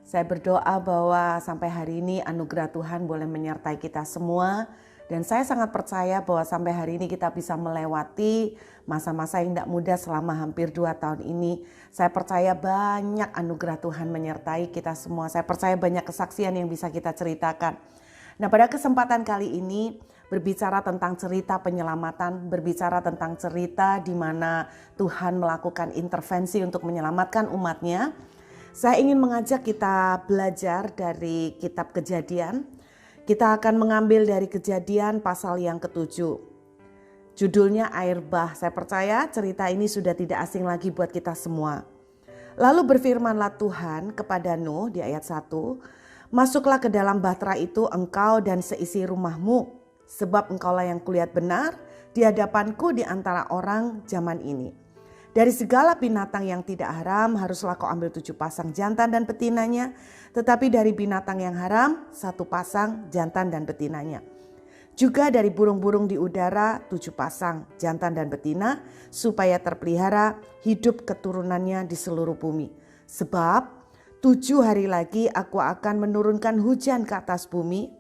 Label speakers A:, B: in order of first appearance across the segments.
A: Saya berdoa bahwa sampai hari ini anugerah Tuhan boleh menyertai kita semua. Dan saya sangat percaya bahwa sampai hari ini kita bisa melewati masa-masa yang tidak mudah selama hampir 2 tahun ini. Saya percaya banyak anugerah Tuhan menyertai kita semua. Saya percaya banyak kesaksian yang bisa kita ceritakan. Nah, pada kesempatan kali ini berbicara tentang cerita penyelamatan, berbicara tentang cerita di mana Tuhan melakukan intervensi untuk menyelamatkan umatnya. Saya ingin mengajak kita belajar dari kitab Kejadian. Kita akan mengambil dari Kejadian pasal yang ke-7. Judulnya air bah. Saya percaya cerita ini sudah tidak asing lagi buat kita semua. Lalu berfirmanlah Tuhan kepada Nuh di ayat 1, "Masuklah ke dalam bahtera itu engkau dan seisi rumahmu, sebab engkaulah yang kulihat benar di hadapanku di antara orang zaman ini. Dari segala binatang yang tidak haram haruslah kau ambil 7 pasang jantan dan betinanya, tetapi dari binatang yang haram 1 pasang jantan dan betinanya. Juga dari burung-burung di udara 7 pasang jantan dan betina, supaya terpelihara hidup keturunannya di seluruh bumi. Sebab 7 hari lagi aku akan menurunkan hujan ke atas bumi,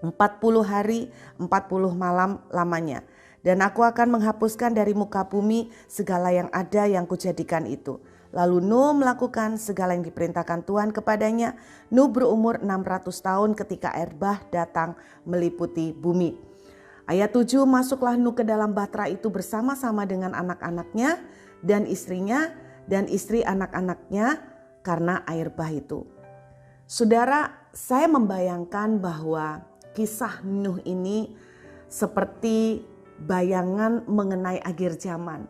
A: 40 hari 40 malam lamanya. Dan aku akan menghapuskan dari muka bumi segala yang ada yang kujadikan itu." Lalu Nuh melakukan segala yang diperintahkan Tuhan kepadanya. Nuh berumur 600 tahun ketika air bah datang meliputi bumi. Ayat 7, masuklah Nuh ke dalam bahtera itu bersama-sama dengan anak-anaknya dan istrinya dan istri anak-anaknya karena air bah itu. Saudara, saya membayangkan bahwa kisah Nuh ini seperti bayangan mengenai akhir zaman,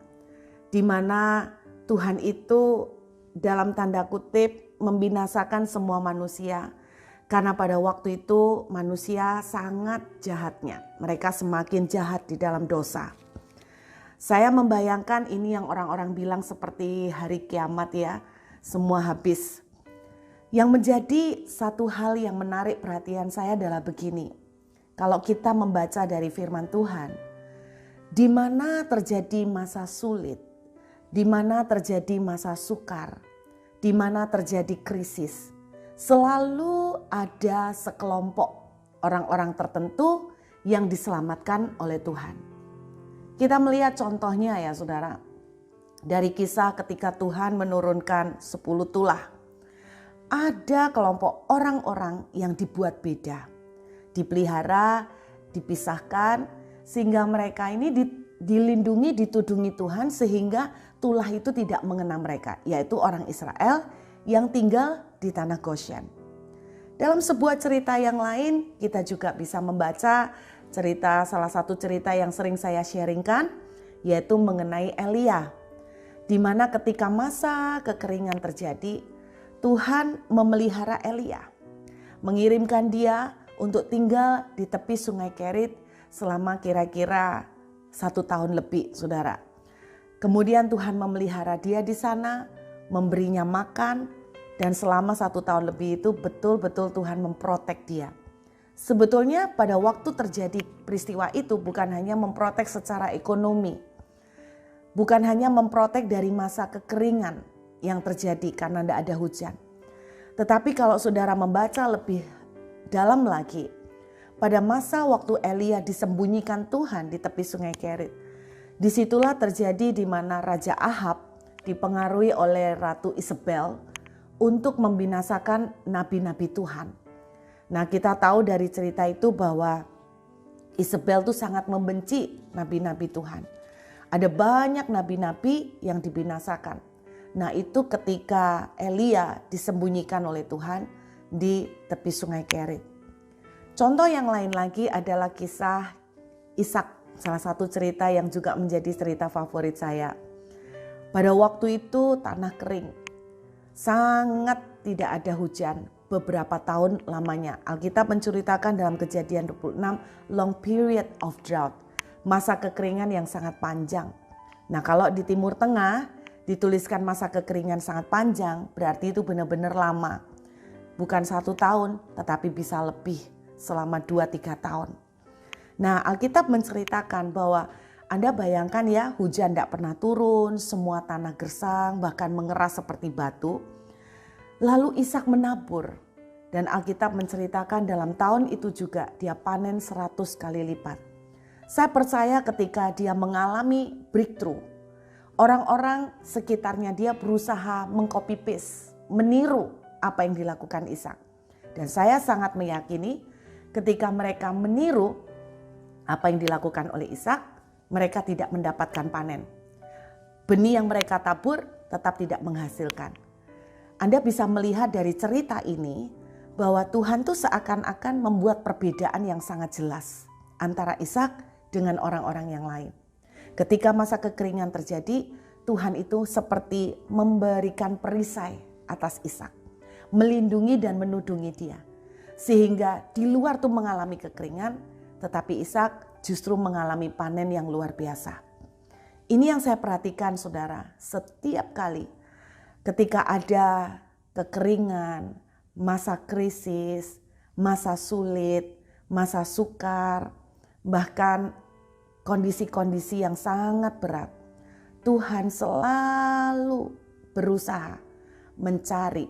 A: di mana Tuhan itu dalam tanda kutip membinasakan semua manusia, karena pada waktu itu manusia sangat jahatnya. Mereka semakin jahat di dalam dosa. Saya membayangkan ini yang orang-orang bilang seperti hari kiamat ya, semua habis. Yang menjadi satu hal yang menarik perhatian saya adalah begini. Kalau kita membaca dari firman Tuhan, di mana terjadi masa sulit, di mana terjadi masa sukar, di mana terjadi krisis, selalu ada sekelompok orang-orang tertentu yang diselamatkan oleh Tuhan. Kita melihat contohnya ya saudara, dari kisah ketika Tuhan menurunkan 10 tulah. Ada kelompok orang-orang yang dibuat beda, dipelihara, dipisahkan, sehingga mereka ini dilindungi, ditudungi Tuhan sehingga tulah itu tidak mengena mereka, yaitu orang Israel yang tinggal di tanah Goshen. Dalam sebuah cerita yang lain kita juga bisa membaca cerita, salah satu cerita yang sering saya sharingkan, yaitu mengenai Elia. Di mana ketika masa kekeringan terjadi, Tuhan memelihara Elia, mengirimkan dia untuk tinggal di tepi sungai Kerit selama kira-kira 1 tahun lebih, saudara. Kemudian Tuhan memelihara dia di sana, memberinya makan, dan selama 1 tahun lebih itu betul-betul Tuhan memprotek dia. Sebetulnya pada waktu terjadi peristiwa itu bukan hanya memprotek secara ekonomi, bukan hanya memprotek dari masa kekeringan yang terjadi karena tidak ada hujan. Tetapi kalau saudara membaca lebih dalam lagi, pada masa waktu Elia disembunyikan Tuhan di tepi sungai Kerit, disitulah terjadi di mana Raja Ahab dipengaruhi oleh Ratu Isabel untuk membinasakan nabi-nabi Tuhan. Nah, kita tahu dari cerita itu bahwa Isabel itu sangat membenci nabi-nabi Tuhan. Ada banyak nabi-nabi yang dibinasakan. Nah, itu ketika Elia disembunyikan oleh Tuhan di tepi sungai Kerit. Contoh yang lain lagi adalah kisah Ishak, salah satu cerita yang juga menjadi cerita favorit saya. Pada waktu itu tanah kering, sangat tidak ada hujan beberapa tahun lamanya. Alkitab menceritakan dalam Kejadian 26, long period of drought, masa kekeringan yang sangat panjang. Nah, kalau di Timur Tengah dituliskan masa kekeringan sangat panjang, berarti itu benar-benar lama. Bukan 1 tahun, tetapi bisa lebih, selama 2-3 tahun. Nah, Alkitab menceritakan bahwa Anda bayangkan ya, hujan tidak pernah turun, semua tanah gersang, bahkan mengeras seperti batu. Lalu Ishak menabur, dan Alkitab menceritakan dalam tahun itu juga dia panen 100 kali lipat. Saya percaya ketika dia mengalami breakthrough, orang-orang sekitarnya dia berusaha meng-copy paste, meniru apa yang dilakukan Ishak. Dan saya sangat meyakini ketika mereka meniru apa yang dilakukan oleh Ishak, mereka tidak mendapatkan panen. Benih yang mereka tabur tetap tidak menghasilkan. Anda bisa melihat dari cerita ini bahwa Tuhan tuh seakan-akan membuat perbedaan yang sangat jelas antara Ishak dengan orang-orang yang lain. Ketika masa kekeringan terjadi, Tuhan itu seperti memberikan perisai atas Ishak, melindungi dan menudungi dia. Sehingga di luar tuh mengalami kekeringan, tetapi Ishak justru mengalami panen yang luar biasa. Ini yang saya perhatikan saudara, setiap kali ketika ada kekeringan, masa krisis, masa sulit, masa sukar, bahkan kondisi-kondisi yang sangat berat, Tuhan selalu berusaha mencari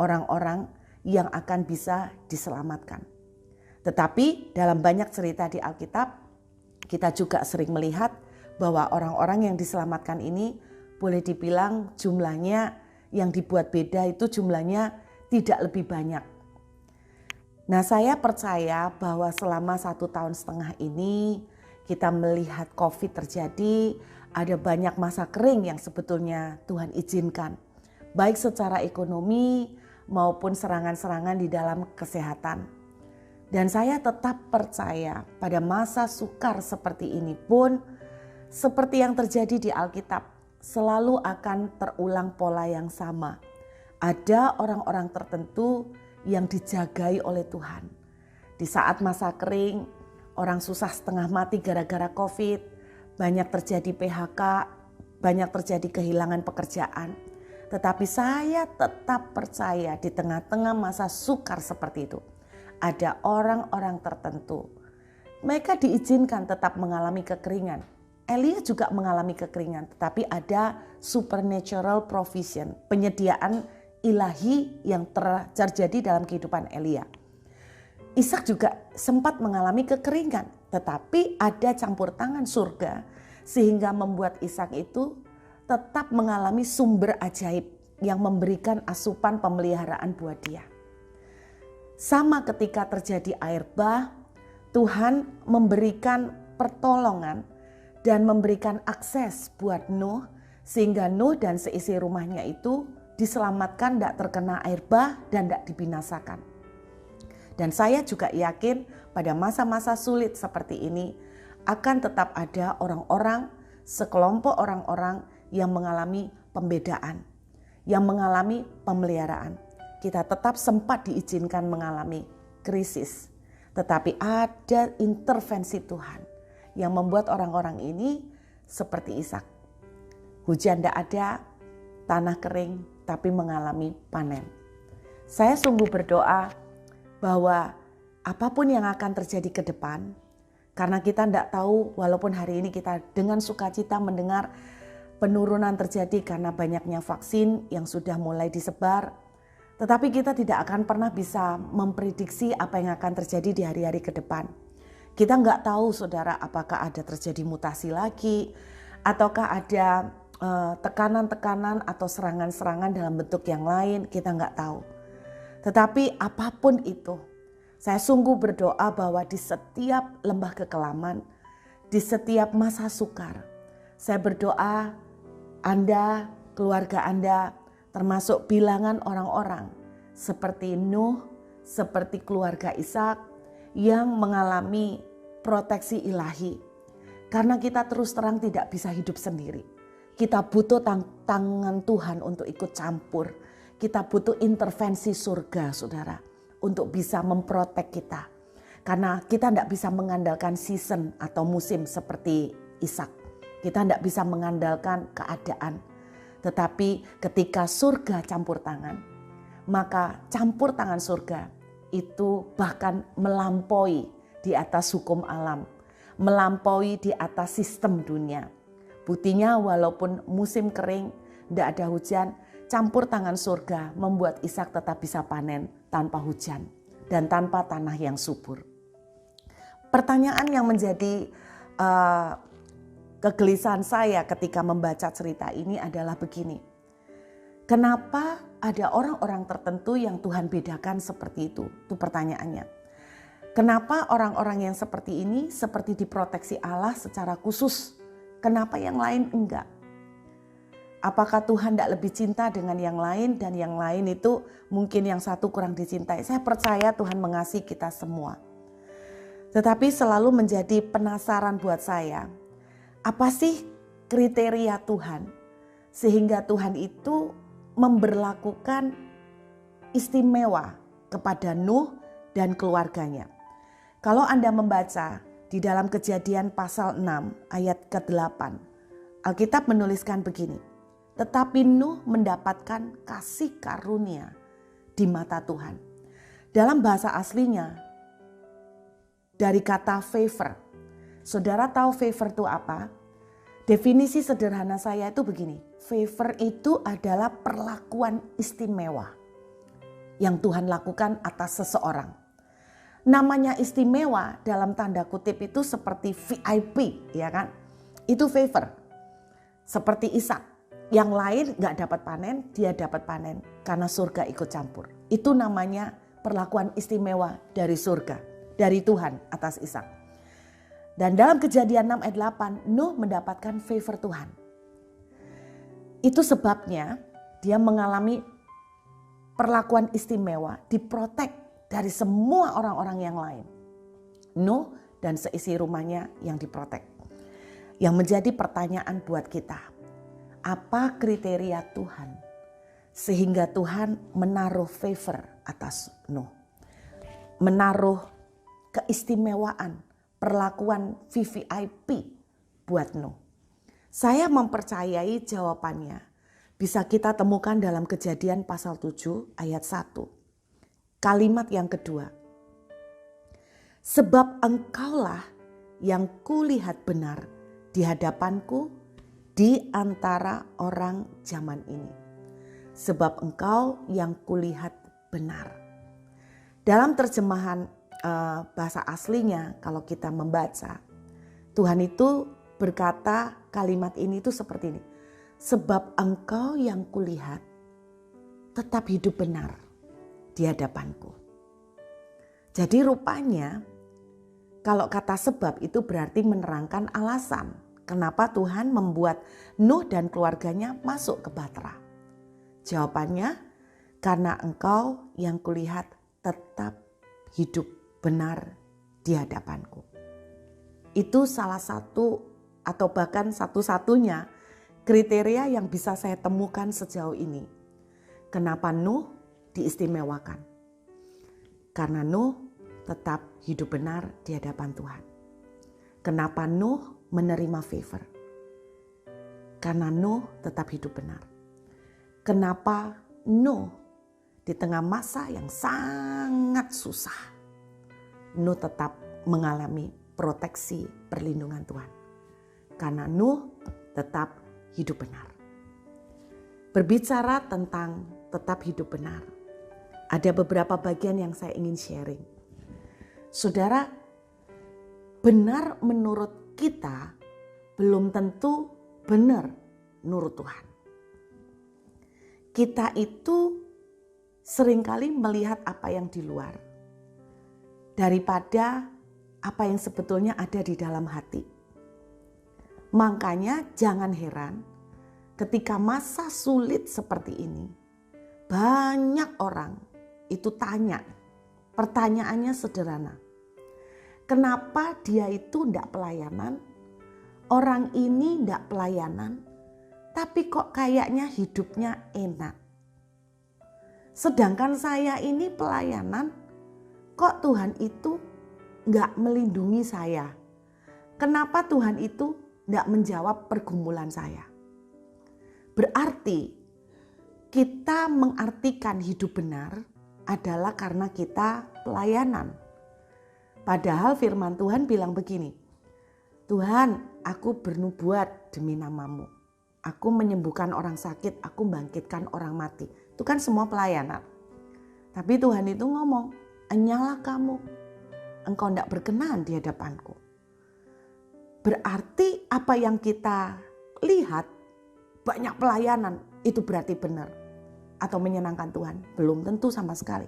A: orang-orang yang akan bisa diselamatkan. Tetapi dalam banyak cerita di Alkitab, kita juga sering melihat bahwa orang-orang yang diselamatkan ini boleh dibilang jumlahnya yang dibuat beda itu jumlahnya tidak lebih banyak. Nah, saya percaya bahwa selama 1,5 tahun ini kita melihat COVID terjadi, ada banyak masa kering yang sebetulnya Tuhan izinkan. Baik secara ekonomi maupun serangan-serangan di dalam kesehatan. Dan saya tetap percaya pada masa sukar seperti ini pun, seperti yang terjadi di Alkitab, selalu akan terulang pola yang sama. Ada orang-orang tertentu yang dijagai oleh Tuhan. Di saat masa kering, orang susah setengah mati gara-gara COVID, banyak terjadi PHK, banyak terjadi kehilangan pekerjaan. Tetapi saya tetap percaya di tengah-tengah masa sukar seperti itu, ada orang-orang tertentu. Mereka diizinkan tetap mengalami kekeringan. Elia juga mengalami kekeringan, tetapi ada supernatural provision, penyediaan ilahi yang terjadi dalam kehidupan Elia. Ishak juga sempat mengalami kekeringan, tetapi ada campur tangan surga sehingga membuat Ishak itu tetap mengalami sumber ajaib yang memberikan asupan pemeliharaan buat dia. Sama ketika terjadi air bah, Tuhan memberikan pertolongan dan memberikan akses buat Nuh sehingga Nuh dan seisi rumahnya itu diselamatkan, tidak terkena air bah dan tidak dibinasakan. Dan saya juga yakin pada masa-masa sulit seperti ini akan tetap ada orang-orang, sekelompok orang-orang yang mengalami pembedaan, yang mengalami pemeliharaan. Kita tetap sempat diizinkan mengalami krisis, tetapi ada intervensi Tuhan yang membuat orang-orang ini seperti Ishak. Hujan tidak ada, tanah kering, tapi mengalami panen. Saya sungguh berdoa bahwa apapun yang akan terjadi ke depan, karena kita tidak tahu, walaupun hari ini kita dengan sukacita mendengar penurunan terjadi karena banyaknya vaksin yang sudah mulai disebar, tetapi kita tidak akan pernah bisa memprediksi apa yang akan terjadi di hari-hari ke depan. Kita nggak tahu saudara, apakah ada terjadi mutasi lagi, ataukah ada tekanan-tekanan atau serangan-serangan dalam bentuk yang lain, kita nggak tahu. Tetapi apapun itu, saya sungguh berdoa bahwa di setiap lembah kekelaman, di setiap masa sukar, saya berdoa Anda, keluarga Anda, termasuk bilangan orang-orang seperti Nuh, seperti keluarga Ishak, yang mengalami proteksi ilahi. Karena kita terus terang tidak bisa hidup sendiri. Kita butuh tangan Tuhan untuk ikut campur. Kita butuh intervensi surga saudara untuk bisa memprotek kita. Karena kita tidak bisa mengandalkan season atau musim seperti Ishak. Kita tidak bisa mengandalkan keadaan. Tetapi ketika surga campur tangan, maka campur tangan surga itu bahkan melampaui di atas hukum alam, melampaui di atas sistem dunia. Buktinya walaupun musim kering, tidak ada hujan, campur tangan surga membuat Ishak tetap bisa panen tanpa hujan dan tanpa tanah yang subur. Pertanyaan yang menjadi kegelisahan saya ketika membaca cerita ini adalah begini. Kenapa ada orang-orang tertentu yang Tuhan bedakan seperti itu? Itu pertanyaannya. Kenapa orang-orang yang seperti ini seperti diproteksi Allah secara khusus? Kenapa yang lain enggak? Apakah Tuhan tidak lebih cinta dengan yang lain dan yang lain itu mungkin yang satu kurang dicintai? Saya percaya Tuhan mengasihi kita semua. Tetapi selalu menjadi penasaran buat saya. Apa sih kriteria Tuhan? Sehingga Tuhan itu memberlakukan istimewa kepada Nuh dan keluarganya. Kalau Anda membaca di dalam Kejadian pasal 6 ayat ke-8, Alkitab menuliskan begini. Tetapi Nuh mendapatkan kasih karunia di mata Tuhan. Dalam bahasa aslinya dari kata favor. Saudara tahu favor itu apa? Definisi sederhana saya itu begini. Favor itu adalah perlakuan istimewa yang Tuhan lakukan atas seseorang. Namanya istimewa dalam tanda kutip itu seperti VIP, ya kan? Itu favor. Seperti Ishak. Yang lain gak dapat panen, dia dapat panen karena surga ikut campur. Itu namanya perlakuan istimewa dari surga, dari Tuhan atas Ishak. Dan dalam Kejadian 6 ayat 8, Nuh mendapatkan favor Tuhan. Itu sebabnya dia mengalami perlakuan istimewa, diprotek dari semua orang-orang yang lain. Nuh dan seisi rumahnya yang diprotek. Yang menjadi pertanyaan buat kita. Apa kriteria Tuhan sehingga Tuhan menaruh favor atas Nuh, menaruh keistimewaan, perlakuan VVIP buat Nuh? Saya mempercayai jawabannya bisa kita temukan dalam Kejadian pasal 7 ayat 1. Kalimat yang kedua. Sebab engkaulah yang kulihat benar di hadapanku di antara orang zaman ini. Sebab engkau yang kulihat benar. Dalam terjemahan bahasa aslinya kalau kita membaca, Tuhan itu berkata kalimat ini itu seperti ini. Sebab engkau yang kulihat tetap hidup benar di hadapanku. Jadi rupanya kalau kata sebab itu berarti menerangkan alasan. Kenapa Tuhan membuat Nuh dan keluarganya masuk ke Bahtera? Jawabannya, karena engkau yang kulihat tetap hidup benar di hadapanku. Itu salah satu atau bahkan satu-satunya kriteria yang bisa saya temukan sejauh ini. Kenapa Nuh diistimewakan? Karena Nuh tetap hidup benar di hadapan Tuhan. Kenapa Nuh menerima favor? Karena Nuh tetap hidup benar. Kenapa Nuh di tengah masa yang sangat susah, Nuh tetap mengalami proteksi perlindungan Tuhan? Karena Nuh tetap hidup benar. Berbicara tentang tetap hidup benar, ada beberapa bagian yang saya ingin sharing. Saudara, benar menurut kita belum tentu benar menurut Tuhan. Kita itu seringkali melihat apa yang di luar daripada apa yang sebetulnya ada di dalam hati. Makanya jangan heran ketika masa sulit seperti ini, banyak orang itu tanya, pertanyaannya sederhana. Kenapa dia itu tidak pelayanan? Orang ini tidak pelayanan, tapi kok kayaknya hidupnya enak. Sedangkan saya ini pelayanan, kok Tuhan itu nggak melindungi saya? Kenapa Tuhan itu nggak menjawab pergumulan saya? Berarti kita mengartikan hidup benar adalah karena kita pelayanan. Padahal firman Tuhan bilang begini, Tuhan, aku bernubuat demi namamu. aku menyembuhkan orang sakit, aku bangkitkan orang mati. Itu kan semua pelayanan. Tapi Tuhan itu ngomong, enyalah kamu, engkau tidak berkenan di hadapanku. Berarti apa yang kita lihat, banyak pelayanan, itu berarti benar. Atau menyenangkan Tuhan, belum tentu sama sekali.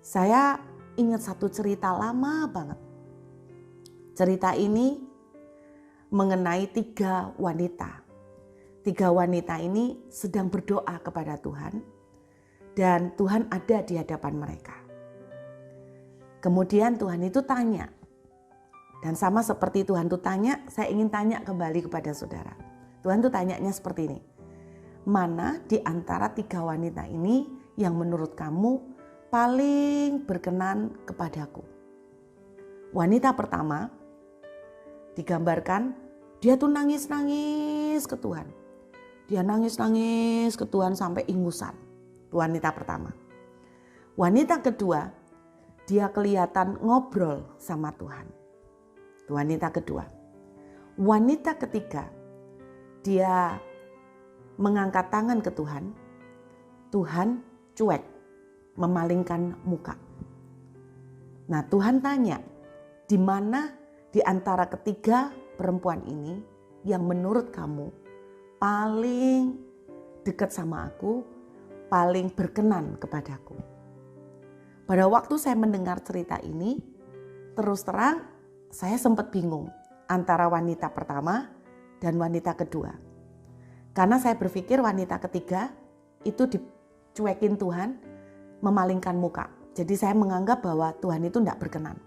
A: Saya ingat satu cerita lama banget. Cerita ini mengenai 3 wanita. 3 wanita ini sedang berdoa kepada Tuhan dan Tuhan ada di hadapan mereka. Kemudian Tuhan itu tanya, dan sama seperti Tuhan itu tanya, saya ingin tanya kembali kepada saudara. Tuhan itu tanyanya seperti ini, mana di antara 3 wanita ini yang menurut kamu paling berkenan kepadaku? Wanita pertama digambarkan dia tuh nangis-nangis ke Tuhan. Dia nangis-nangis ke Tuhan sampai ingusan. Itu wanita pertama. Wanita kedua, dia kelihatan ngobrol sama Tuhan. Itu wanita kedua. Wanita ketiga, dia mengangkat tangan ke Tuhan. Tuhan cuek, memalingkan muka. Nah, Tuhan tanya, di mana di antara ketiga perempuan ini yang menurut kamu paling dekat sama aku, paling berkenan kepadaku? Pada waktu saya mendengar cerita ini, terus terang saya sempat bingung antara wanita pertama dan wanita kedua. Karena saya berpikir wanita ketiga itu dicuekin Tuhan, memalingkan muka. Jadi saya menganggap bahwa Tuhan itu tidak berkenan.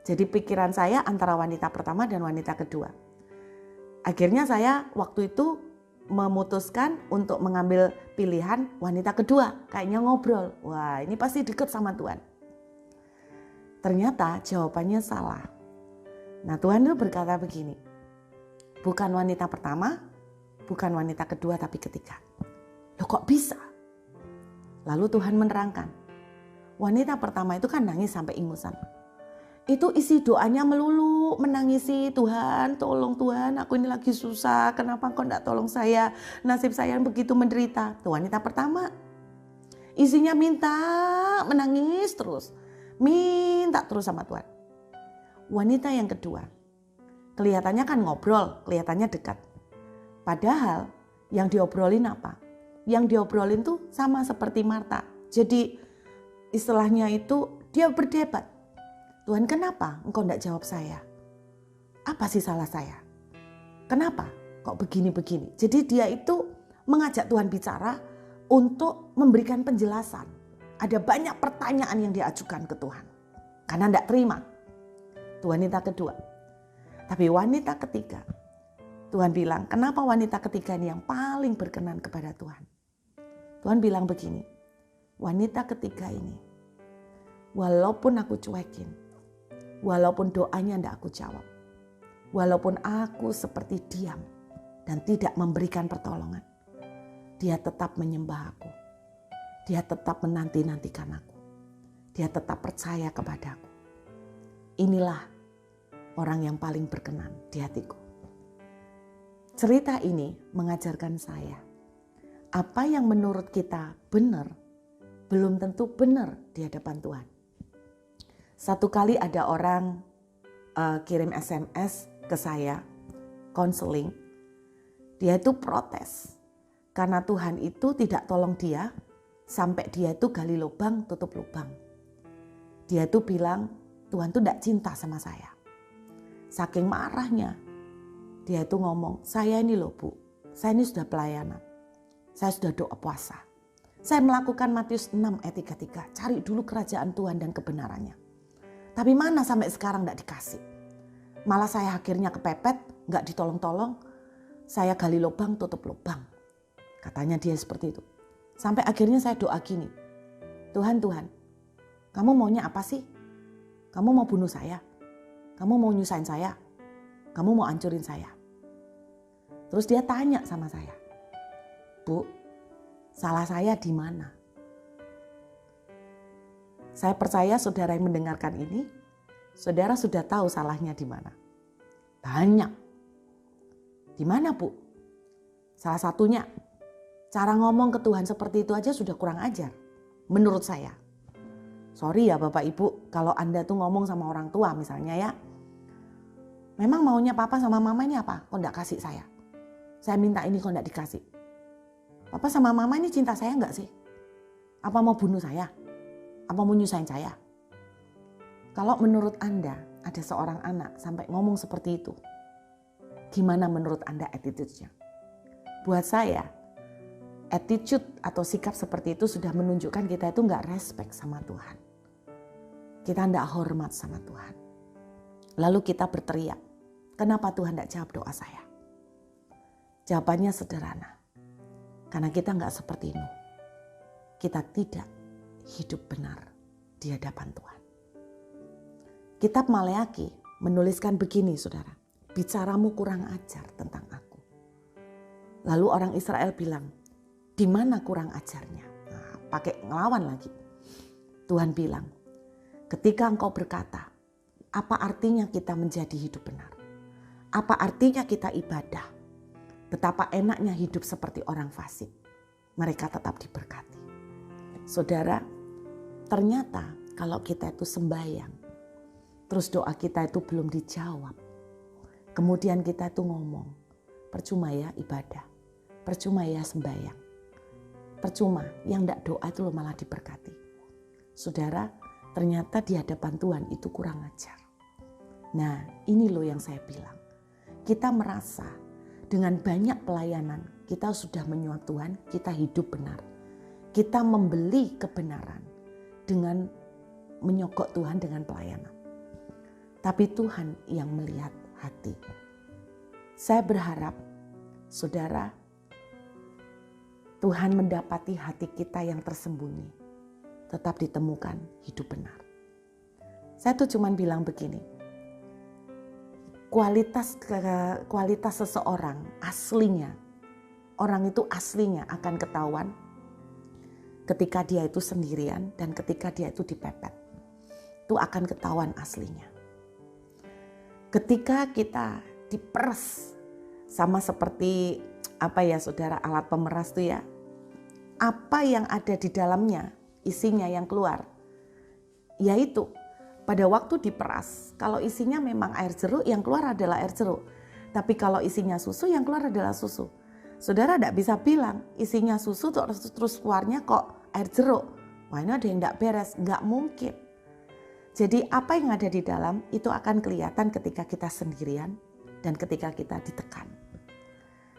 A: Jadi pikiran saya antara wanita pertama dan wanita kedua. Akhirnya saya waktu itu memutuskan untuk mengambil pilihan wanita kedua. Kayaknya ngobrol, wah ini pasti dekat sama Tuhan. Ternyata jawabannya salah. Nah, Tuhan itu berkata begini, bukan wanita pertama, bukan wanita kedua, tapi ketiga. Loh kok bisa? Lalu Tuhan menerangkan, wanita pertama itu kan nangis sampai ingusan. Itu isi doanya melulu menangisi, Tuhan tolong Tuhan, aku ini lagi susah, kenapa Engkau tidak tolong saya, nasib saya begitu menderita. Itu wanita pertama, isinya minta, menangis terus, minta terus sama Tuhan. Wanita yang kedua, kelihatannya kan ngobrol, kelihatannya dekat. Padahal yang diobrolin apa? Yang diobrolin tuh sama seperti Marta. Jadi istilahnya itu dia berdebat. Tuhan, kenapa Engkau tidak jawab saya? Apa sih salah saya? Kenapa kok begini-begini? Jadi dia itu mengajak Tuhan bicara untuk memberikan penjelasan. Ada banyak pertanyaan yang diajukan ke Tuhan. Karena tidak terima. Itu wanita kedua. Tapi wanita ketiga, Tuhan bilang, kenapa wanita ketiga ini yang paling berkenan kepada Tuhan? Tuhan bilang begini, wanita ketiga ini, walaupun aku cuekin, walaupun doanya tidak aku jawab, walaupun aku seperti diam dan tidak memberikan pertolongan, dia tetap menyembah aku. Dia tetap menanti-nantikan aku. Dia tetap percaya kepadaku. Inilah orang yang paling berkenan di hatiku. Cerita ini mengajarkan saya, apa yang menurut kita benar, belum tentu benar di hadapan Tuhan. Satu kali ada orang kirim SMS ke saya, konseling. Dia itu protes karena Tuhan itu tidak tolong dia, sampai dia itu gali lubang tutup lubang. Dia itu bilang Tuhan itu tidak cinta sama saya. Saking marahnya dia itu ngomong, saya ini loh Bu, saya ini sudah pelayanan, saya sudah doa puasa, saya melakukan Matius 6 ayat 33, cari dulu kerajaan Tuhan dan kebenarannya. Tapi mana sampai sekarang tidak dikasih. Malah saya akhirnya kepepet, nggak ditolong-tolong. Saya gali lubang, tutup lubang. Katanya dia seperti itu. Sampai akhirnya saya doa gini. Tuhan, kamu maunya apa sih? Kamu mau bunuh saya? Kamu mau nyusahin saya? Kamu mau hancurin saya? Terus dia tanya sama saya. Bu, salah saya di mana? Saya percaya saudara yang mendengarkan ini, saudara sudah tahu salahnya di mana. Banyak. Di mana Bu? Salah satunya, cara ngomong ke Tuhan seperti itu aja sudah kurang ajar. Menurut saya. Sorry ya Bapak Ibu, kalau Anda tuh ngomong sama orang tua misalnya ya. Memang maunya papa sama mama ini apa? Kok enggak kasih saya? Saya minta ini kok enggak dikasih. Papa sama mama ini cinta saya enggak sih? Apa mau bunuh saya? Apa mau nyusahin saya? Kalau menurut Anda ada seorang anak sampai ngomong seperti itu, gimana menurut Anda attitude-nya? Buat saya, attitude atau sikap seperti itu sudah menunjukkan kita itu enggak respect sama Tuhan. Kita enggak hormat sama Tuhan. Lalu kita berteriak, kenapa Tuhan enggak jawab doa saya? Jawabannya sederhana, karena kita enggak seperti Nuh. Kita tidak hidup benar di hadapan Tuhan. Kitab Maleaki menuliskan begini saudara, bicaramu kurang ajar tentang aku. Lalu orang Israel bilang, di mana kurang ajarnya? Nah, pakai ngelawan lagi. Tuhan bilang, ketika engkau berkata, apa artinya kita menjadi hidup benar? Apa artinya kita ibadah? Betapa enaknya hidup seperti orang fasik. Mereka tetap diberkati. Saudara, ternyata kalau kita itu sembahyang, terus doa kita itu belum dijawab. Kemudian kita itu ngomong, percuma ya ibadah, percuma ya sembahyang. Percuma, yang tidak doa itu malah diberkati. Saudara, ternyata di hadapan Tuhan itu kurang ajar. Nah, ini loh yang saya bilang. Kita merasa dengan banyak pelayanan, kita sudah menyuap Tuhan, kita hidup benar. Kita membeli kebenaran dengan menyogok Tuhan dengan pelayanan. Tapi Tuhan yang melihat hati. Saya berharap, saudara, Tuhan mendapati hati kita yang tersembunyi, tetap ditemukan hidup benar. Saya tuh cuman bilang begini, kualitas seseorang aslinya, orang itu aslinya akan ketahuan ketika dia itu sendirian dan ketika dia itu dipepet. Itu akan ketahuan aslinya. Ketika kita diperes sama seperti apa ya saudara, alat pemeras itu ya, apa yang ada di dalamnya, isinya yang keluar, yaitu pada waktu diperas, kalau isinya memang air jeruk, yang keluar adalah air jeruk. Tapi kalau isinya susu, yang keluar adalah susu. Saudara tidak bisa bilang isinya susu terus keluarnya kok air jeruk. Wah, ini ada yang tidak beres, nggak mungkin. Jadi apa yang ada di dalam itu akan kelihatan ketika kita sendirian dan ketika kita ditekan.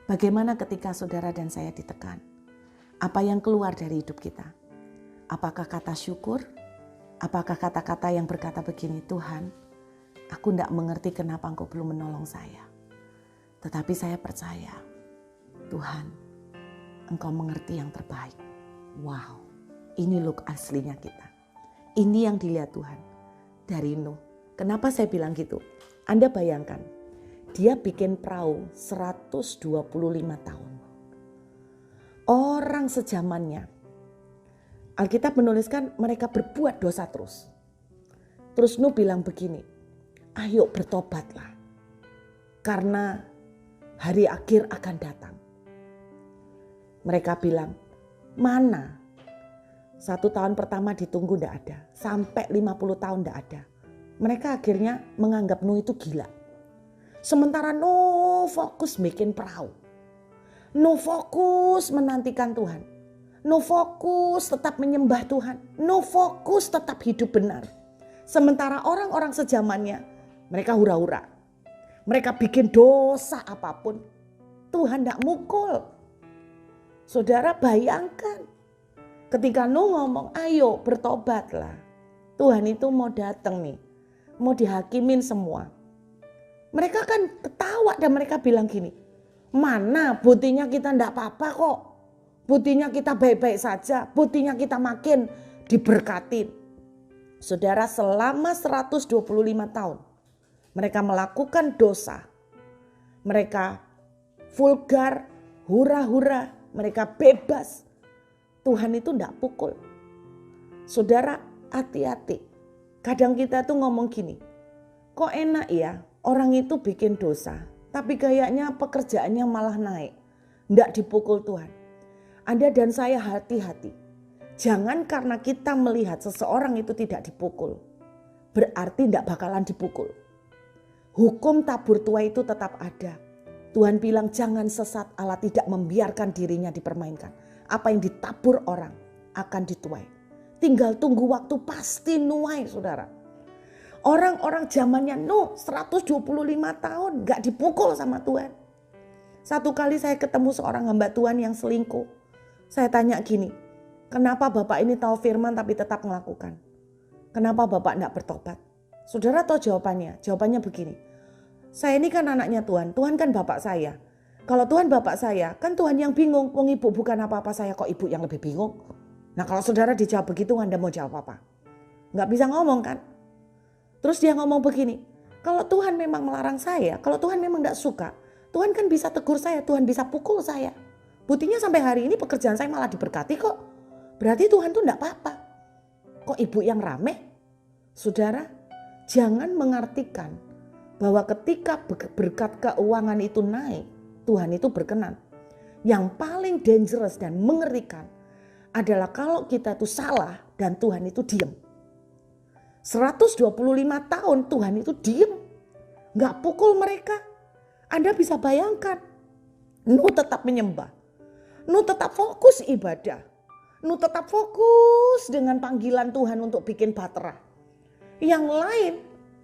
A: Bagaimana ketika saudara dan saya ditekan? Apa yang keluar dari hidup kita? Apakah kata syukur? Apakah kata-kata yang berkata begini, Tuhan, aku tidak mengerti kenapa Engkau belum menolong saya. Tetapi saya percaya, Tuhan, Engkau mengerti yang terbaik. Wow, ini look aslinya kita. Ini yang dilihat Tuhan dari Nuh. Kenapa saya bilang gitu? Anda bayangkan, dia bikin perahu 125 tahun. Orang sejamannya, Alkitab menuliskan mereka berbuat dosa terus. Terus Nuh bilang begini, ayo bertobatlah karena hari akhir akan datang. Mereka bilang, mana? 1 tahun pertama ditunggu tidak ada, sampai 50 tahun tidak ada. Mereka akhirnya menganggap Nuh itu gila. Sementara Nuh fokus bikin perahu. Nuh fokus menantikan Tuhan. Nuh fokus tetap menyembah Tuhan. Nuh fokus tetap hidup benar. Sementara orang-orang sejamannya, mereka hura-hura. Mereka bikin dosa apapun, Tuhan tidak mukul. Saudara bayangkan, ketika Nuh ngomong, ayo bertobatlah. Tuhan itu mau datang nih, mau dihakimin semua. Mereka kan ketawa dan mereka bilang gini, mana buktinya kita tidak apa-apa kok. Buktinya kita baik-baik saja, buktinya kita makin diberkatin. Saudara, selama 125 tahun mereka melakukan dosa. Mereka vulgar, hura-hura, mereka bebas. Tuhan itu tidak pukul. Saudara, hati-hati. Kadang kita tuh ngomong gini, kok enak ya orang itu bikin dosa, tapi kayaknya pekerjaannya malah naik. Tidak dipukul Tuhan. Anda dan saya hati-hati. Jangan karena kita melihat seseorang itu tidak dipukul, berarti tidak bakalan dipukul. Hukum tabur tuai itu tetap ada. Tuhan bilang jangan sesat, Allah tidak membiarkan dirinya dipermainkan. Apa yang ditabur orang akan dituai. Tinggal tunggu waktu pasti nuai saudara. Orang-orang zamannya Nuh 125 tahun gak dipukul sama Tuhan. Satu kali saya ketemu seorang hamba Tuhan yang selingkuh. Saya tanya gini, kenapa Bapak ini tahu firman tapi tetap melakukan? Kenapa Bapak tidak bertobat? Saudara tahu jawabannya? Jawabannya begini. Saya ini kan anaknya Tuhan. Tuhan kan Bapak saya. Kalau Tuhan Bapak saya, kan Tuhan yang bingung. Wong ibu bukan apa-apa saya, kok ibu yang lebih bingung? Nah kalau saudara dijawab begitu, Anda mau jawab apa? Nggak bisa ngomong kan? Terus dia ngomong begini. Kalau Tuhan memang melarang saya, kalau Tuhan memang tidak suka, Tuhan kan bisa tegur saya, Tuhan bisa pukul saya. Buktinya sampai hari ini pekerjaan saya malah diberkati kok. Berarti Tuhan tuh enggak apa-apa. Kok ibu yang rame? Saudara, jangan mengartikan bahwa ketika berkat keuangan itu naik, Tuhan itu berkenan. Yang paling dangerous dan mengerikan adalah kalau kita itu salah dan Tuhan itu diam. 125 tahun Tuhan itu diam. Enggak pukul mereka. Anda bisa bayangkan. Nuh tetap menyembah. Nuh tetap fokus ibadah. Nuh tetap fokus dengan panggilan Tuhan untuk bikin bahtera. Yang lain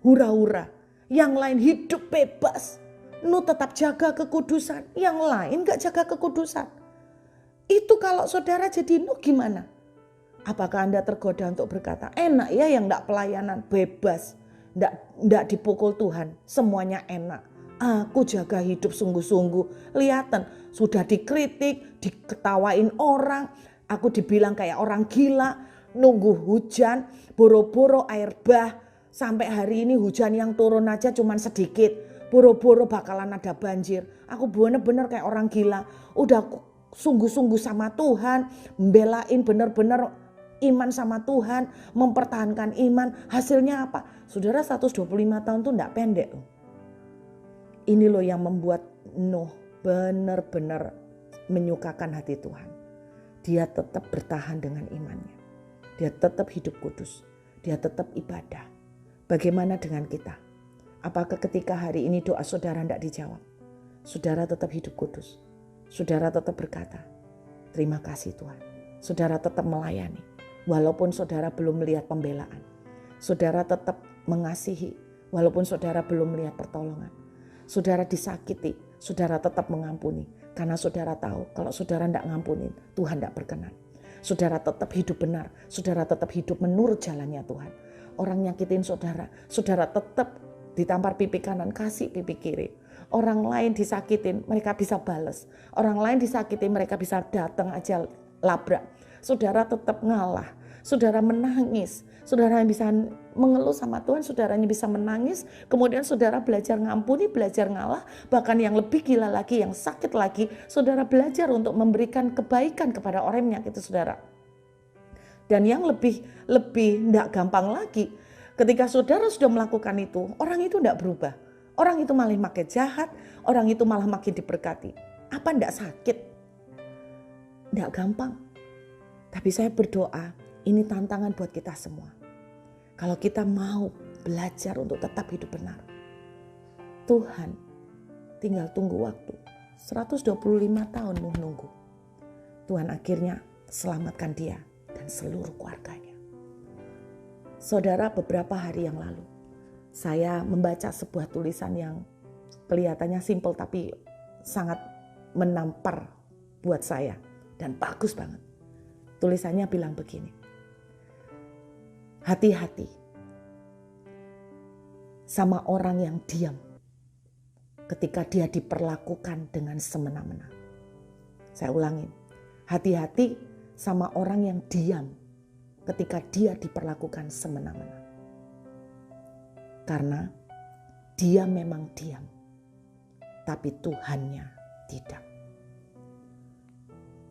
A: hura-hura. Yang lain hidup bebas. Nuh tetap jaga kekudusan. Yang lain gak jaga kekudusan. Itu kalau saudara jadi Nuh gimana? Apakah Anda tergoda untuk berkata, enak ya yang gak pelayanan, bebas. Gak dipukul Tuhan, semuanya enak. Aku jaga hidup sungguh-sungguh. Lihatan, sudah dikritik, diketawain orang. Aku dibilang kayak orang gila, nunggu hujan, boro-boro air bah. Sampai hari ini hujan yang turun aja cuman sedikit. Boro-boro bakalan ada banjir. Aku bener-bener kayak orang gila. Udah sungguh-sungguh sama Tuhan, membelain bener-bener iman sama Tuhan, mempertahankan iman. Hasilnya apa? Saudara 125 tahun tuh enggak pendek loh. Ini loh yang membuat Nuh benar-benar menyukakan hati Tuhan. Dia tetap bertahan dengan imannya. Dia tetap hidup kudus. Dia tetap ibadah. Bagaimana dengan kita? Apakah ketika hari ini doa saudara tidak dijawab? Saudara tetap hidup kudus. Saudara tetap berkata, terima kasih Tuhan. Saudara tetap melayani. Walaupun saudara belum melihat pembelaan. Saudara tetap mengasihi. Walaupun saudara belum melihat pertolongan. Saudara disakiti. Saudara tetap mengampuni. Karena saudara tahu kalau saudara tidak ngampunin, Tuhan tidak berkenan. Saudara tetap hidup benar. Saudara tetap hidup menurut jalannya Tuhan. Orang nyakitin saudara. Saudara tetap ditampar pipi kanan, kasih pipi kiri. Orang lain disakitin, mereka bisa balas. Orang lain disakitin, mereka bisa datang aja labrak. Saudara tetap ngalah, saudara menangis, saudara yang bisa mengeluh sama Tuhan, saudaranya bisa menangis, kemudian saudara belajar ngampuni, belajar ngalah, bahkan yang lebih gila lagi, yang sakit lagi, saudara belajar untuk memberikan kebaikan kepada orang yang menyakiti saudara. Dan yang lebih tidak gampang lagi, ketika saudara sudah melakukan itu, orang itu tidak berubah, orang itu malah makin jahat, orang itu malah makin diberkati. Apa tidak sakit? Tidak gampang. Tapi saya berdoa, ini tantangan buat kita semua. Kalau kita mau belajar untuk tetap hidup benar. Tuhan tinggal tunggu waktu. 125 tahun nunggu. Tuhan akhirnya selamatkan dia dan seluruh keluarganya. Saudara, beberapa hari yang lalu, saya membaca sebuah tulisan yang kelihatannya simpel tapi sangat menampar buat saya. Dan bagus banget. Tulisannya bilang begini, hati-hati sama orang yang diam ketika dia diperlakukan dengan semena-mena. Saya ulangin, hati-hati sama orang yang diam ketika dia diperlakukan semena-mena. Karena dia memang diam, tapi Tuhannya tidak.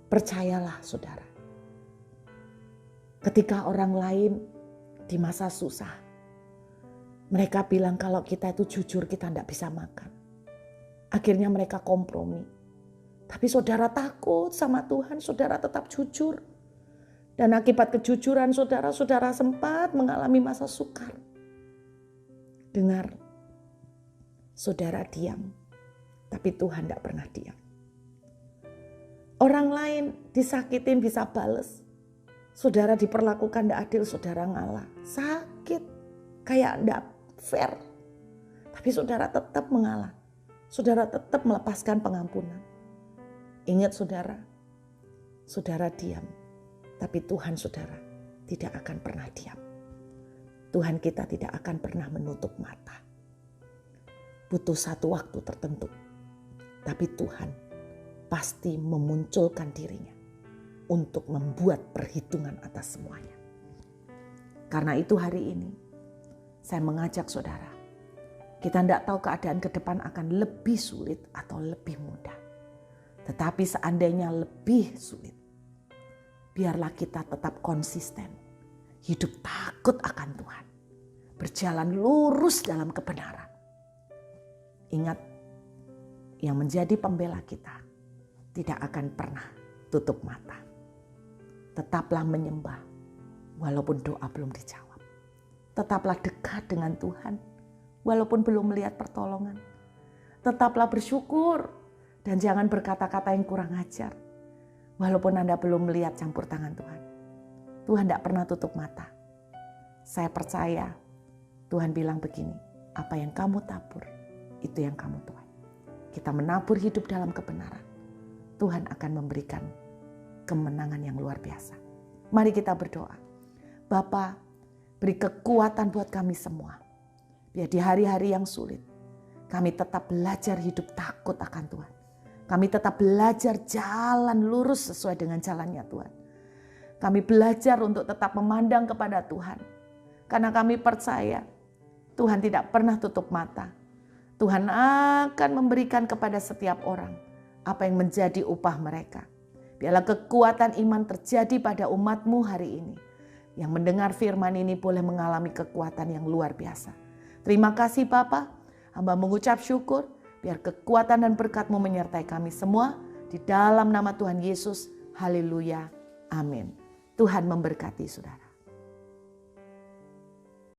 A: Percayalah saudara. Ketika orang lain di masa susah, mereka bilang kalau kita itu jujur kita tidak bisa makan. Akhirnya mereka kompromi. Tapi saudara takut sama Tuhan, saudara tetap jujur. Dan akibat kejujuran saudara, saudara sempat mengalami masa sukar. Dengar, saudara diam, tapi Tuhan tidak pernah diam. Orang lain disakitin bisa bales. Saudara diperlakukan tidak adil, saudara ngalah. Sakit, kayak tidak fair. Tapi saudara tetap mengalah. Saudara tetap melepaskan pengampunan. Ingat saudara, saudara diam. Tapi Tuhan saudara tidak akan pernah diam. Tuhan kita tidak akan pernah menutup mata. Butuh satu waktu tertentu. Tapi Tuhan pasti memunculkan dirinya untuk membuat perhitungan atas semuanya. Karena itu hari ini saya mengajak saudara. Kita tidak tahu keadaan ke depan akan lebih sulit atau lebih mudah. Tetapi seandainya lebih sulit, biarlah kita tetap konsisten. Hidup takut akan Tuhan. Berjalan lurus dalam kebenaran. Ingat, yang menjadi pembela kita tidak akan pernah tutup mata. Tetaplah menyembah walaupun doa belum dijawab. Tetaplah dekat dengan Tuhan walaupun belum melihat pertolongan. Tetaplah bersyukur dan jangan berkata-kata yang kurang ajar. Walaupun Anda belum melihat campur tangan Tuhan. Tuhan tidak pernah tutup mata. Saya percaya Tuhan bilang begini, apa yang kamu tabur, itu yang kamu tuai. Kita menabur hidup dalam kebenaran. Tuhan akan memberikan kemenangan yang luar biasa. Mari kita berdoa. Bapa, beri kekuatan buat kami semua. Biar di hari-hari yang sulit, kami tetap belajar hidup takut akan Tuhan. Kami tetap belajar jalan lurus sesuai dengan jalannya Tuhan. Kami belajar untuk tetap memandang kepada Tuhan. Karena kami percaya Tuhan tidak pernah tutup mata. Tuhan akan memberikan kepada setiap orang apa yang menjadi upah mereka. Biarlah kekuatan iman terjadi pada umat-Mu hari ini. Yang mendengar firman ini boleh mengalami kekuatan yang luar biasa. Terima kasih Bapa, hamba mengucap syukur. Biar kekuatan dan berkat-Mu menyertai kami semua. Di dalam nama Tuhan Yesus, haleluya, amin. Tuhan memberkati saudara.